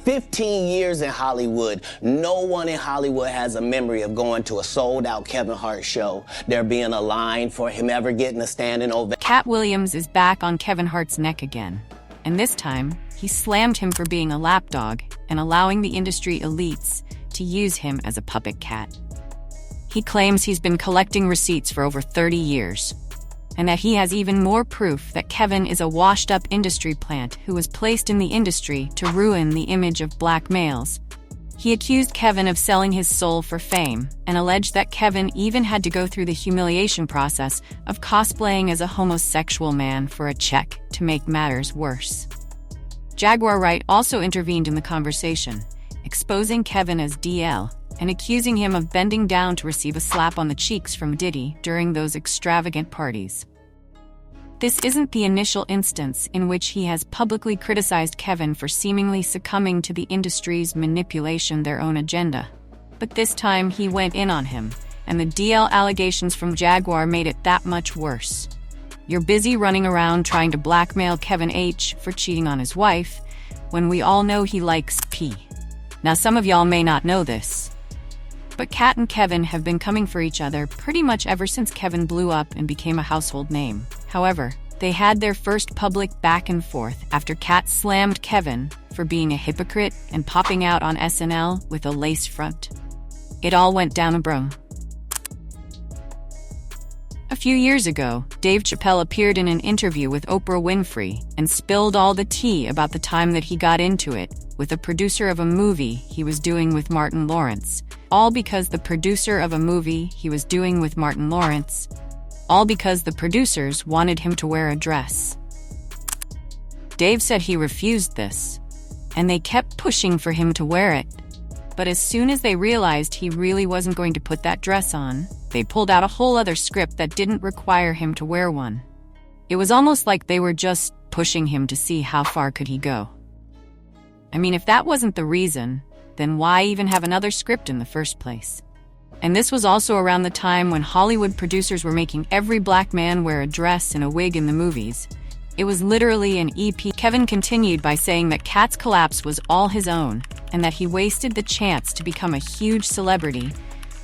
15 years in Hollywood, no one in Hollywood has a memory of going to a sold-out Kevin Hart show, there being a line for him ever getting a standing ovation. Katt Williams is back on Kevin Hart's neck again, and this time, he slammed him for being a lapdog and allowing the industry elites to use him as a puppet cat. He claims he's been collecting receipts for over 30 years, and that he has even more proof that Kevin is a washed-up industry plant who was placed in the industry to ruin the image of black males. He accused Kevin of selling his soul for fame and alleged that Kevin even had to go through the humiliation process of cosplaying as a homosexual man for a check to make matters worse. Jaguar Wright also intervened in the conversation, exposing Kevin as DL and accusing him of bending down to receive a slap on the cheeks from Diddy during those extravagant parties. This isn't the initial instance in which he has publicly criticized Kevin for seemingly succumbing to the industry's manipulation their own agenda. But this time he went in on him, and the DL allegations from Jaguar made it that much worse. You're busy running around trying to blackmail Kevin H. for cheating on his wife, when we all know he likes P. Now some of y'all may not know this, but Katt and Kevin have been coming for each other pretty much ever since Kevin blew up and became a household name. However, they had their first public back and forth after Katt slammed Kevin for being a hypocrite and popping out on SNL with a lace front. It all went down a broom. A few years ago, Dave Chappelle appeared in an interview with Oprah Winfrey and spilled all the tea about the time that he got into it with a producer of a movie he was doing with Martin Lawrence. All because the producers wanted him to wear a dress. Dave said he refused this, and they kept pushing for him to wear it. But as soon as they realized he really wasn't going to put that dress on, they pulled out a whole other script that didn't require him to wear one. It was almost like they were just pushing him to see how far could he go. I mean, if that wasn't the reason, then why even have another script in the first place? And this was also around the time when Hollywood producers were making every black man wear a dress and a wig in the movies. It was literally an EP. Kevin continued by saying that Katt's collapse was all his own, and that he wasted the chance to become a huge celebrity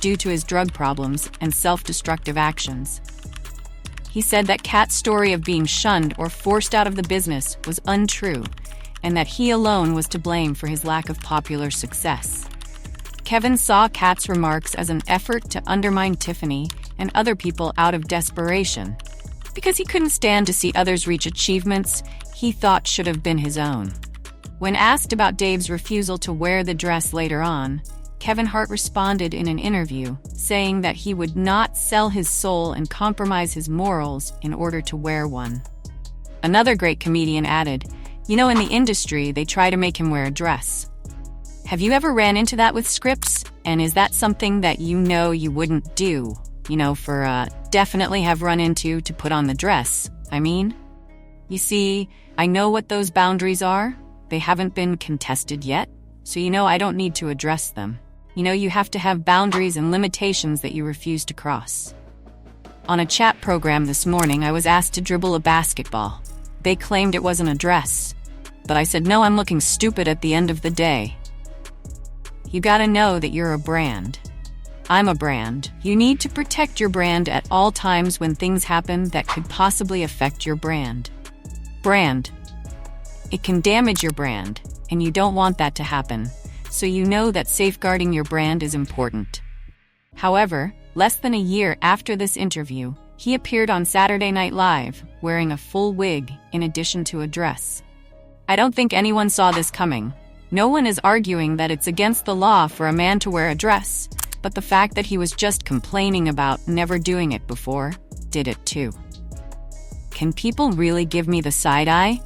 due to his drug problems and self-destructive actions. He said that Katt's story of being shunned or forced out of the business was untrue, and that he alone was to blame for his lack of popular success. Kevin saw Katt's remarks as an effort to undermine Tiffany and other people out of desperation, because he couldn't stand to see others reach achievements he thought should have been his own. When asked about Dave's refusal to wear the dress later on, Kevin Hart responded in an interview, saying that he would not sell his soul and compromise his morals in order to wear one. Another great comedian added, "You know, in the industry, they try to make him wear a dress. Have you ever ran into that with scripts? And is that something that you know you wouldn't do? Definitely have run into to put on the dress, I mean? You see, I know what those boundaries are. They haven't been contested yet, so I don't need to address them. You have to have boundaries and limitations that you refuse to cross." On a chat program this morning, I was asked to dribble a basketball. They claimed it wasn't a dress, but I said, no, I'm looking stupid at the end of the day. You gotta know that you're a brand. I'm a brand. You need to protect your brand at all times when things happen that could possibly affect your brand. It can damage your brand, and you don't want that to happen, so you know that safeguarding your brand is important. However, less than a year after this interview, he appeared on Saturday Night Live wearing a full wig in addition to a dress. I don't think anyone saw this coming. No one is arguing that it's against the law for a man to wear a dress, but the fact that he was just complaining about never doing it before did it too. Can people really give me the side eye?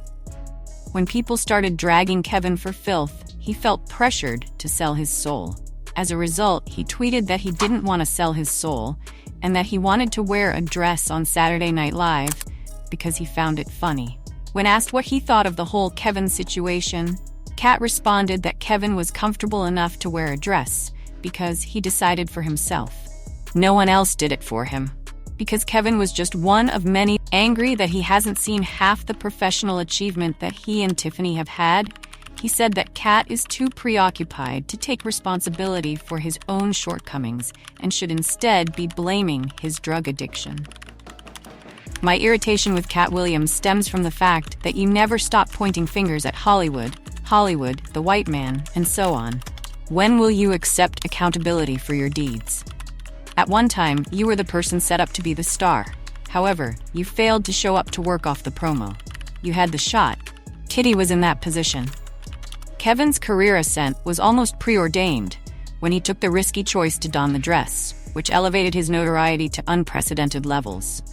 When people started dragging Kevin for filth, he felt pressured to sell his soul. As a result, he tweeted that he didn't want to sell his soul and that he wanted to wear a dress on Saturday Night Live because he found it funny. When asked what he thought of the whole Kevin situation, Katt responded that Kevin was comfortable enough to wear a dress because he decided for himself. No one else did it for him. Because Kevin was just one of many. Angry that he hasn't seen half the professional achievement that he and Tiffany have had, He said that Katt is too preoccupied to take responsibility for his own shortcomings and should instead be blaming his drug addiction. My irritation with Katt Williams stems from the fact that you never stop pointing fingers at Hollywood, the white man, and so on. When will you accept accountability for your deeds? At one time, you were the person set up to be the star. However, you failed to show up to work off the promo. You had the shot. Diddy was in that position. Kevin's career ascent was almost preordained when he took the risky choice to don the dress, which elevated his notoriety to unprecedented levels.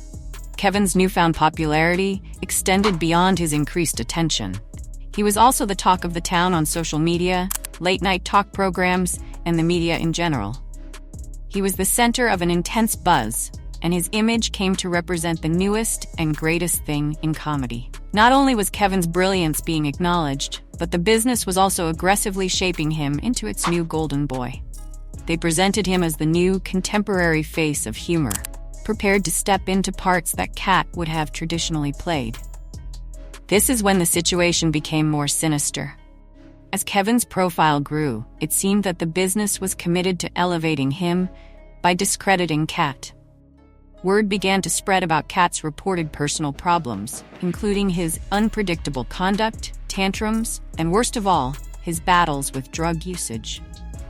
Kevin's newfound popularity extended beyond his increased attention. He was also the talk of the town on social media, late-night talk programs, and the media in general. He was the center of an intense buzz, and his image came to represent the newest and greatest thing in comedy. Not only was Kevin's brilliance being acknowledged, but the business was also aggressively shaping him into its new golden boy. They presented him as the new contemporary face of humor, prepared to step into parts that Katt would have traditionally played. This is when the situation became more sinister. As Kevin's profile grew, it seemed that the business was committed to elevating him by discrediting Katt. Word began to spread about Katt's reported personal problems, including his unpredictable conduct, tantrums, and worst of all, his battles with drug usage.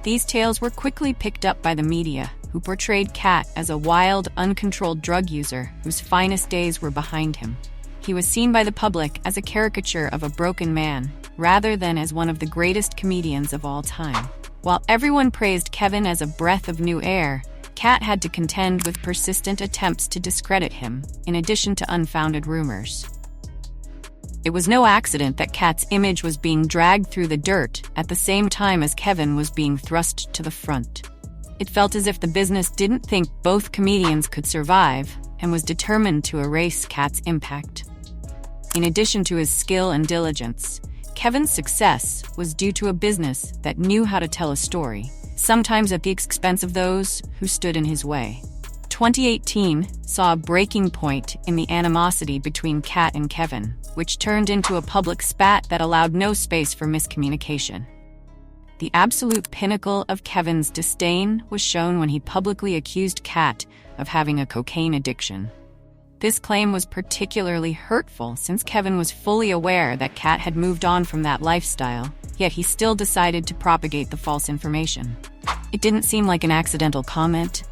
These tales were quickly picked up by the media, who portrayed Katt as a wild, uncontrolled drug user whose finest days were behind him. He was seen by the public as a caricature of a broken man, rather than as one of the greatest comedians of all time. While everyone praised Kevin as a breath of new air, Katt had to contend with persistent attempts to discredit him, in addition to unfounded rumors. It was no accident that Katt's image was being dragged through the dirt at the same time as Kevin was being thrust to the front. It felt as if the business didn't think both comedians could survive and was determined to erase Katt's impact. In addition to his skill and diligence, Kevin's success was due to a business that knew how to tell a story, sometimes at the expense of those who stood in his way. 2018 saw a breaking point in the animosity between Katt and Kevin, which turned into a public spat that allowed no space for miscommunication. The absolute pinnacle of Kevin's disdain was shown when he publicly accused Katt of having a cocaine addiction. This claim was particularly hurtful since Kevin was fully aware that Katt had moved on from that lifestyle, yet he still decided to propagate the false information. It didn't seem like an accidental comment.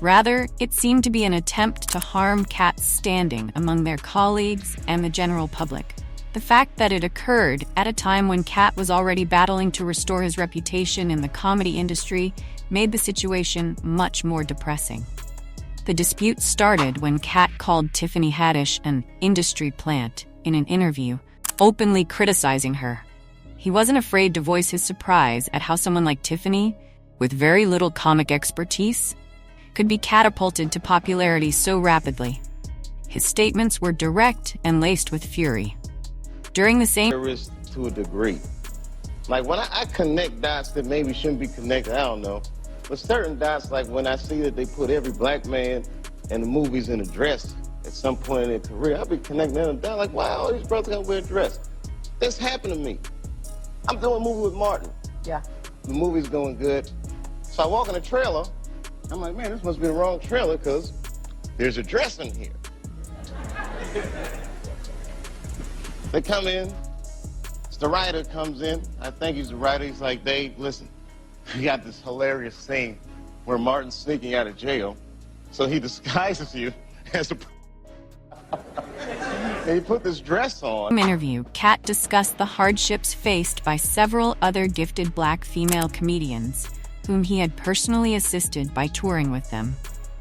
Rather, it seemed to be an attempt to harm Katt's standing among their colleagues and the general public. The fact that it occurred at a time when Katt was already battling to restore his reputation in the comedy industry made the situation much more depressing. The dispute started when Katt called Tiffany Haddish an industry plant in an interview, openly criticizing her. He wasn't afraid to voice his surprise at how someone like Tiffany, with very little comic expertise, could be catapulted to popularity so rapidly. His statements were direct and laced with fury. During the same to a degree. Like when I connect dots that maybe shouldn't be connected, I don't know. But certain dots, like when I see that they put every black man in the movies in a dress at some point in their career, I'll be connecting them down like, wow, all these brothers gotta wear a dress. This happened to me. I'm doing a movie with Martin. Yeah. The movie's going good. So I walk in the trailer, I'm like, man, this must be the wrong trailer because there's a dress in here. They come in, the writer comes in, I think he's the writer, he's like, Dave, listen, we got this hilarious scene where Martin's sneaking out of jail, so he disguises you as a and he put this dress on. In the interview, Katt discussed the hardships faced by several other gifted black female comedians, whom he had personally assisted by touring with them.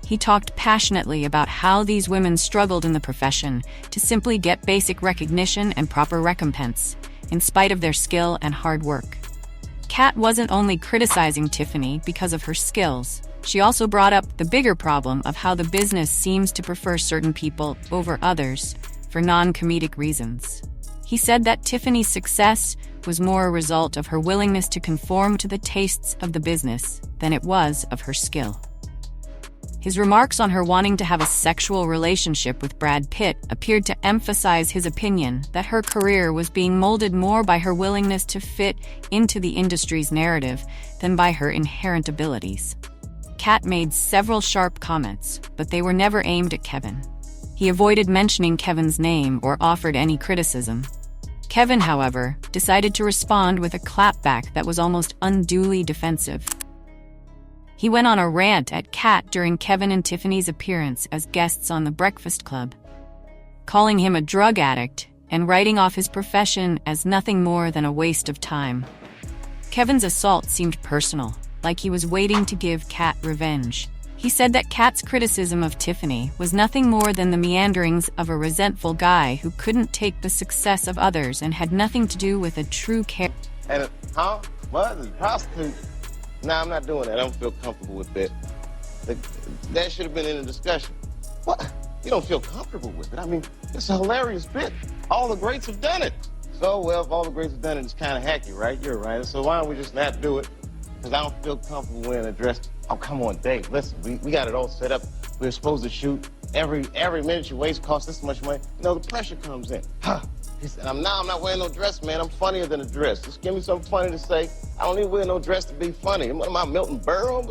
He talked passionately about how these women struggled in the profession to simply get basic recognition and proper recompense, in spite of their skill and hard work. Katt wasn't only criticizing Tiffany because of her skills, she also brought up the bigger problem of how the business seems to prefer certain people over others for non-comedic reasons. He said that Tiffany's success was more a result of her willingness to conform to the tastes of the business than it was of her skill. His remarks on her wanting to have a sexual relationship with Brad Pitt appeared to emphasize his opinion that her career was being molded more by her willingness to fit into the industry's narrative than by her inherent abilities. Katt made several sharp comments, but they were never aimed at Kevin. He avoided mentioning Kevin's name or offered any criticism. Kevin, however, decided to respond with a clapback that was almost unduly defensive. He went on a rant at Katt during Kevin and Tiffany's appearance as guests on The Breakfast Club, calling him a drug addict and writing off his profession as nothing more than a waste of time. Kevin's assault seemed personal, like he was waiting to give Katt revenge. He said that Katt's criticism of Tiffany was nothing more than the meanderings of a resentful guy who couldn't take the success of others and had nothing to do with a true care. And, what? The prostitute? Nah, I'm not doing that. I don't feel comfortable with that. That should have been in the discussion. What? You don't feel comfortable with it? I mean, it's a hilarious bit. All the greats have done it. So, well, if all the greats have done it, it's kind of hacky, right? You're right. So why don't we just not do it? Because I don't feel comfortable wearing a dress. Oh, come on, Dave. Listen, we got it all set up. We're supposed to shoot. Every minute you waste costs this much money. You know, the pressure comes in. He said, I'm not wearing no dress, man. I'm funnier than a dress. Just give me something funny to say. I don't need to wear no dress to be funny. What am I, Milton Berle?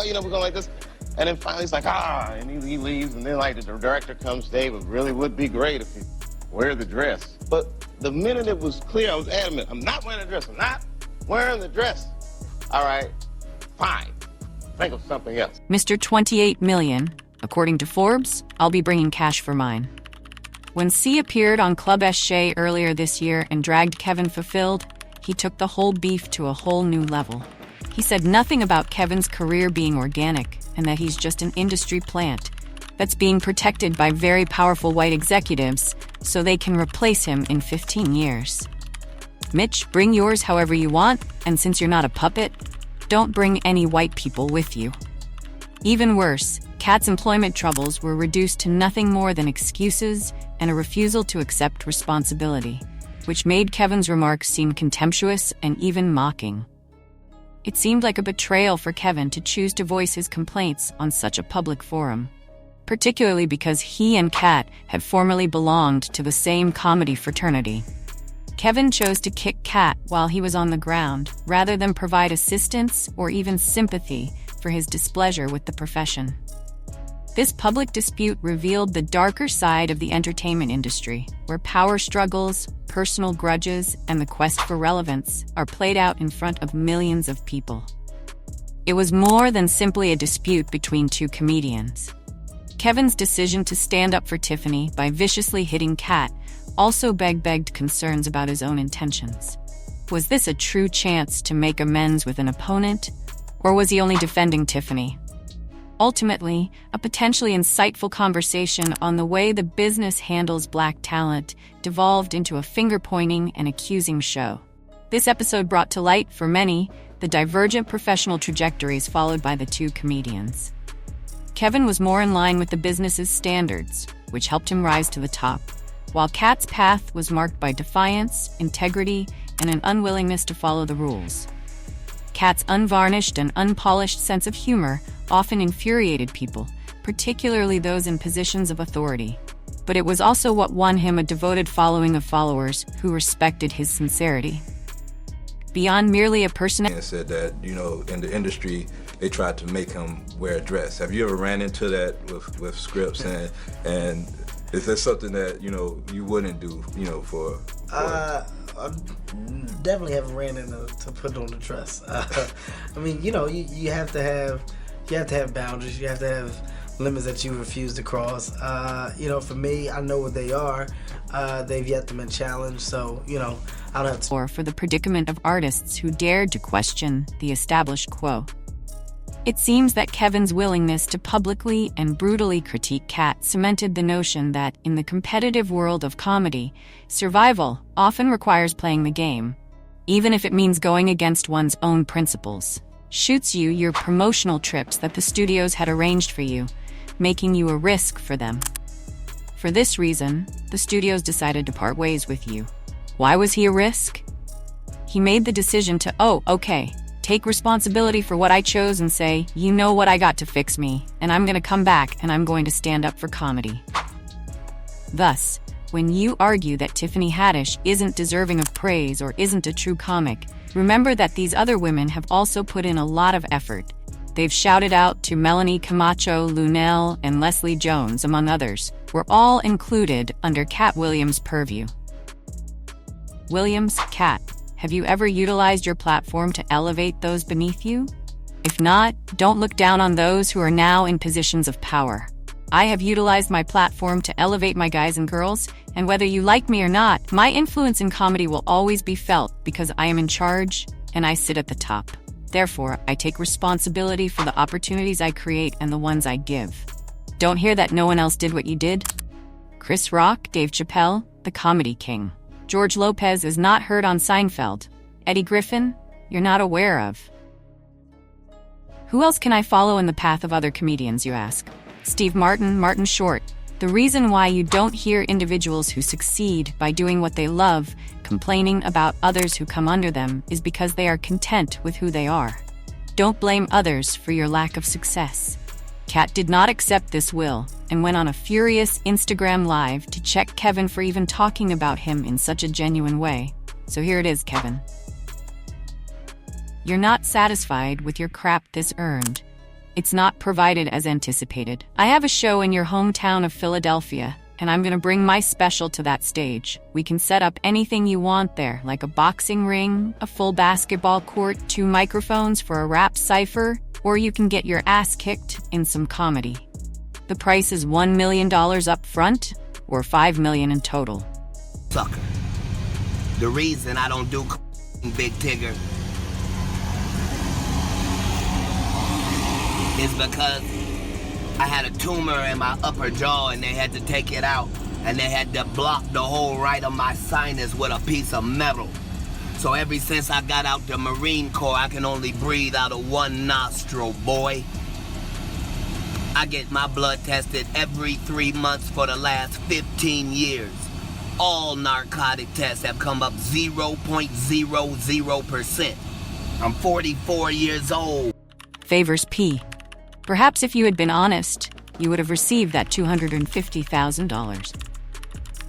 You know, we're going like this. And then finally he's like, and he leaves. And then like the director comes, Dave, it really would be great if you wear the dress. But the minute it was clear, I was adamant. I'm not wearing a dress. I'm not wearing the dress. All right, fine. Think of something else. Mr. 28 million, according to Forbes, I'll be bringing cash for mine. When C appeared on Club Shay earlier this year and dragged Kevin fulfilled, he took the whole beef to a whole new level. He said nothing about Kevin's career being organic and that he's just an industry plant that's being protected by very powerful white executives so they can replace him in 15 years. Mitch, bring yours however you want, and since you're not a puppet, don't bring any white people with you. Even worse, Katt's employment troubles were reduced to nothing more than excuses and a refusal to accept responsibility, which made Kevin's remarks seem contemptuous and even mocking. It seemed like a betrayal for Kevin to choose to voice his complaints on such a public forum, particularly because he and Katt had formerly belonged to the same comedy fraternity. Kevin chose to kick Katt while he was on the ground, rather than provide assistance or even sympathy for his displeasure with the profession. This public dispute revealed the darker side of the entertainment industry, where power struggles, personal grudges, and the quest for relevance are played out in front of millions of people. It was more than simply a dispute between two comedians. Kevin's decision to stand up for Tiffany by viciously hitting Katt also begged concerns about his own intentions. Was this a true chance to make amends with an opponent, or was he only defending Tiffany? Ultimately, a potentially insightful conversation on the way the business handles black talent devolved into a finger-pointing and accusing show. This episode brought to light, for many, the divergent professional trajectories followed by the two comedians. Kevin was more in line with the business's standards, which helped him rise to the top, while Katt's path was marked by defiance, integrity, and an unwillingness to follow the rules. Katt's unvarnished and unpolished sense of humor often infuriated people, particularly those in positions of authority. But it was also what won him a devoted following of followers who respected his sincerity. Beyond merely a personality, and said that, you know, in the industry, they tried to make him wear a dress. Have you ever ran into that with scripts, and is that something that, you know, you wouldn't do, you know, for I definitely haven't ran into to put on the dress. I mean, you know, you have to have boundaries. You have to have limits that you refuse to cross. You know, for me, I know what they are. They've yet to been challenged, so, you know, I don't have to. Or for the predicament of artists who dared to question the established quo. It seems that Kevin's willingness to publicly and brutally critique Katt cemented the notion that, in the competitive world of comedy, survival often requires playing the game, even if it means going against one's own principles. Shoots you your promotional trips that the studios had arranged for you, making you a risk for them. For this reason, the studios decided to part ways with you. Why was he a risk? He made the decision to, take responsibility for what I chose and say, you know what, I got to fix me, and I'm gonna come back and I'm going to stand up for comedy. Thus, when you argue that Tiffany Haddish isn't deserving of praise or isn't a true comic, remember that these other women have also put in a lot of effort. They've shouted out to Melanie Camacho, Lunel, and Leslie Jones, among others, were all included under Katt Williams' purview. Williams, Katt, have you ever utilized your platform to elevate those beneath you? If not, don't look down on those who are now in positions of power. I have utilized my platform to elevate my guys and girls, and whether you like me or not, my influence in comedy will always be felt because I am in charge and I sit at the top. Therefore, I take responsibility for the opportunities I create and the ones I give. Don't hear that no one else did what you did? Chris Rock, Dave Chappelle, the comedy king. George Lopez is not heard on Seinfeld. Eddie Griffin, you're not aware of. Who else can I follow in the path of other comedians, you ask? Steve Martin, Martin Short. The reason why you don't hear individuals who succeed by doing what they love complaining about others who come under them is because they are content with who they are. Don't blame others for your lack of success. Katt did not accept this will and went on a furious Instagram live to check Kevin for even talking about him in such a genuine way. So here it is, Kevin. You're not satisfied with your crap this earned. It's not provided as anticipated. I have a show in your hometown of Philadelphia, and I'm gonna bring my special to that stage. We can set up anything you want there, like a boxing ring, a full basketball court, 2 microphones for a rap cipher, or you can get your ass kicked in some comedy. The price is $1 million up front, or $5 million in total. Sucker. The reason I don't do Big Tigger is because I had a tumor in my upper jaw and they had to take it out, and they had to block the whole right of my sinus with a piece of metal. So ever since I got out the Marine Corps, I can only breathe out of one nostril, boy. I get my blood tested every 3 months for the last 15 years. All narcotic tests have come up 0.00%. I'm 44 years old. Favors P. Perhaps if you had been honest, you would have received that $250,000.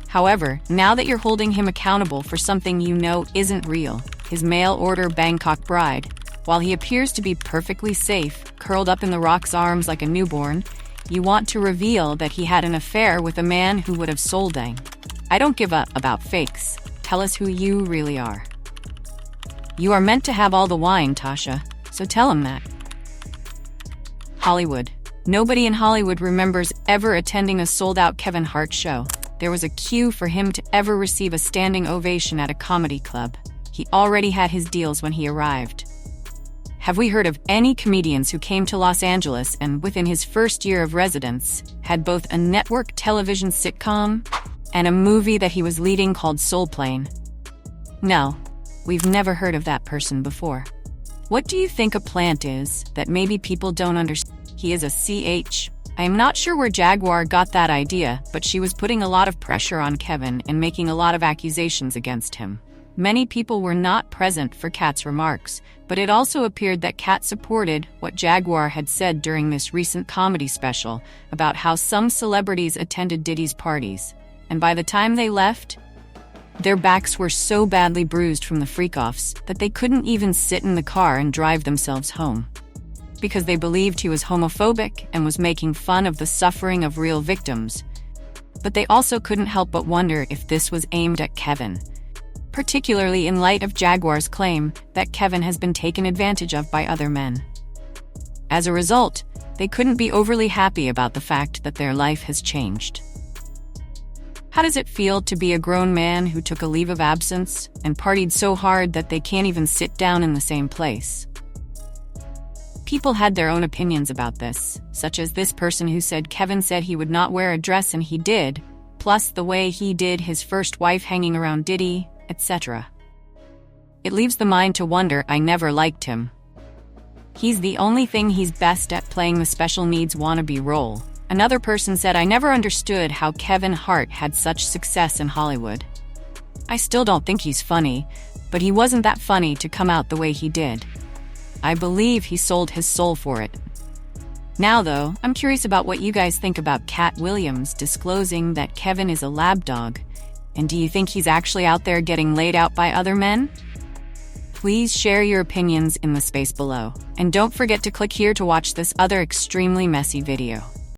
However, now that you're holding him accountable for something you know isn't real, his mail-order Bangkok bride, while he appears to be perfectly safe, curled up in The Rock's arms like a newborn, you want to reveal that he had an affair with a man who would have sold dang. I don't give up about fakes. Tell us who you really are. You are meant to have all the wine, Tasha, so tell him that. Hollywood. Nobody in Hollywood remembers ever attending a sold-out Kevin Hart show. There was a queue for him to ever receive a standing ovation at a comedy club. He already had his deals when he arrived. Have we heard of any comedians who came to Los Angeles and, within his first year of residence, had both a network television sitcom and a movie that he was leading called Soul Plane? No, we've never heard of that person before. What do you think a plant is that maybe people don't understand? He is a CH. I am not sure where Jaguar got that idea, but she was putting a lot of pressure on Kevin and making a lot of accusations against him. Many people were not present for Katt's remarks, but it also appeared that Katt supported what Jaguar had said during this recent comedy special about how some celebrities attended Diddy's parties, and by the time they left, their backs were so badly bruised from the freak-offs that they couldn't even sit in the car and drive themselves home. Because they believed he was homophobic and was making fun of the suffering of real victims. But they also couldn't help but wonder if this was aimed at Kevin, particularly in light of Jaguar's claim that Kevin has been taken advantage of by other men. As a result, they couldn't be overly happy about the fact that their life has changed. How does it feel to be a grown man who took a leave of absence and partied so hard that they can't even sit down in the same place? People had their own opinions about this, such as this person who said Kevin said he would not wear a dress and he did, plus the way he did his first wife hanging around Diddy, etc. It leaves the mind to wonder. I never liked him. He's the only thing he's best at, playing the special needs wannabe role. Another person said, I never understood how Kevin Hart had such success in Hollywood. I still don't think he's funny, but he wasn't that funny to come out the way he did. I believe he sold his soul for it. Now, though, I'm curious about what you guys think about Katt Williams disclosing that Kevin is a lab dog. And do you think he's actually out there getting laid out by other men? Please share your opinions in the space below. And don't forget to click here to watch this other extremely messy video.